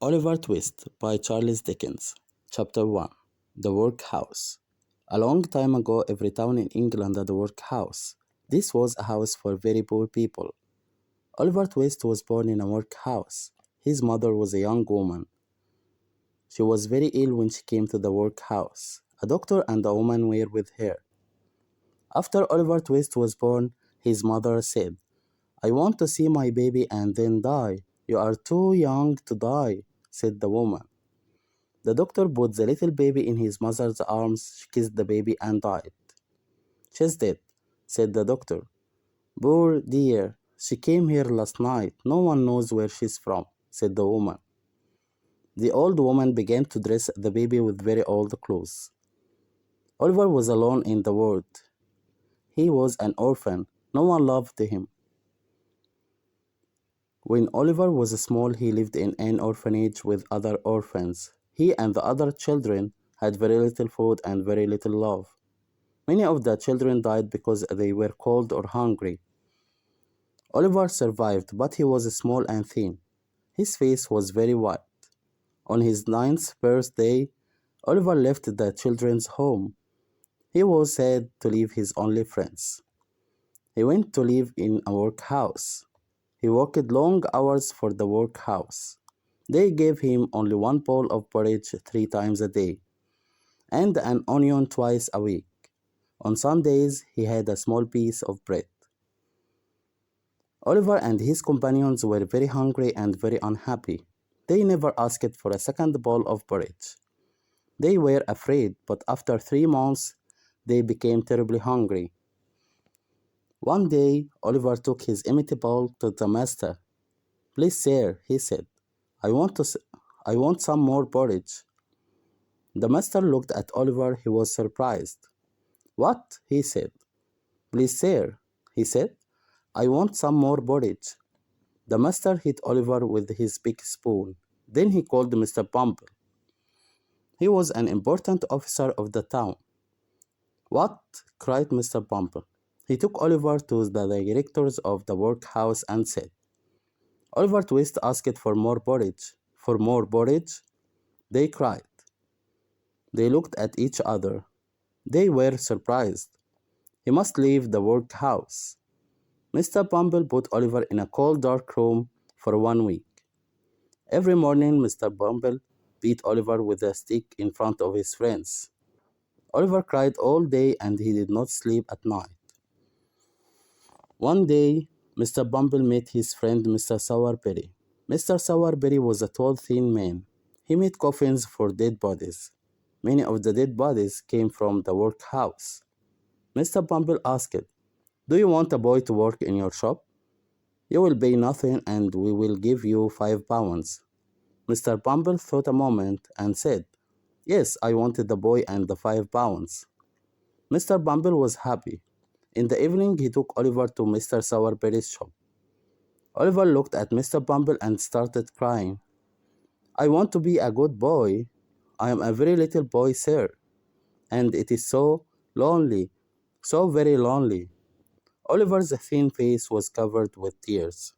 Oliver Twist by Charles Dickens. Chapter 1. The Workhouse. A long time ago, every town in England had a workhouse. This was a house for very poor people. Oliver Twist was born in a workhouse. His mother was a young woman. She was very ill when she came to the workhouse. A doctor and a woman were with her. After Oliver Twist was born, his mother said, "I want to see my baby and then die." "You are too young to die," said the woman. The doctor put the little baby in his mother's arms. She kissed the baby and died. "She's dead," said the doctor. "Poor dear, she came here last night. No one knows where she's from," said the woman. The old woman began to dress the baby with very old clothes. Oliver was alone in the world. He was an orphan. No one loved him. When Oliver was small, he lived in an orphanage with other orphans. He and the other children had very little food and very little love. Many of the children died because they were cold or hungry. Oliver survived, but he was small and thin. His face was very white. On his 9th birthday, Oliver left the children's home. He was sad to leave his only friends. He went to live in a workhouse. He worked long hours for the workhouse. They gave him only one bowl of porridge 3 times a day, and an onion twice a week. On Sundays, he had a small piece of bread. Oliver and his companions were very hungry and very unhappy. They never asked for a second bowl of porridge. They were afraid, but after 3 months, they became terribly hungry. One day, Oliver took his empty bowl to the master. "Please, sir," he said, I want some more porridge." The master looked at Oliver. He was surprised. "What?" he said. "Please, sir," he said, "I want some more porridge." The master hit Oliver with his big spoon. Then he called Mr. Bumble. He was an important officer of the town. "What?" cried Mr. Bumble. He took Oliver to the directors of the workhouse and said, "Oliver Twist asked for more porridge." "For more porridge?" they cried. They looked at each other. They were surprised. He must leave the workhouse. Mr. Bumble put Oliver in a cold, dark room for 1 week. Every morning, Mr. Bumble beat Oliver with a stick in front of his friends. Oliver cried all day and he did not sleep at night. One day, Mr. Bumble met his friend Mr. Sowerberry. Mr. Sowerberry was a tall, thin man. He made coffins for dead bodies. Many of the dead bodies came from the workhouse. Mr. Bumble asked, "Do you want a boy to work in your shop? You will pay nothing and we will give you 5 pounds. Mr. Bumble thought a moment and said, "Yes, I wanted the boy and the 5 pounds." Mr. Bumble was happy. In the evening, he took Oliver to Mr. Sowerberry's shop. Oliver looked at Mr. Bumble and started crying. "I want to be a good boy. I am a very little boy, sir, and it is so lonely, so very lonely." Oliver's thin face was covered with tears.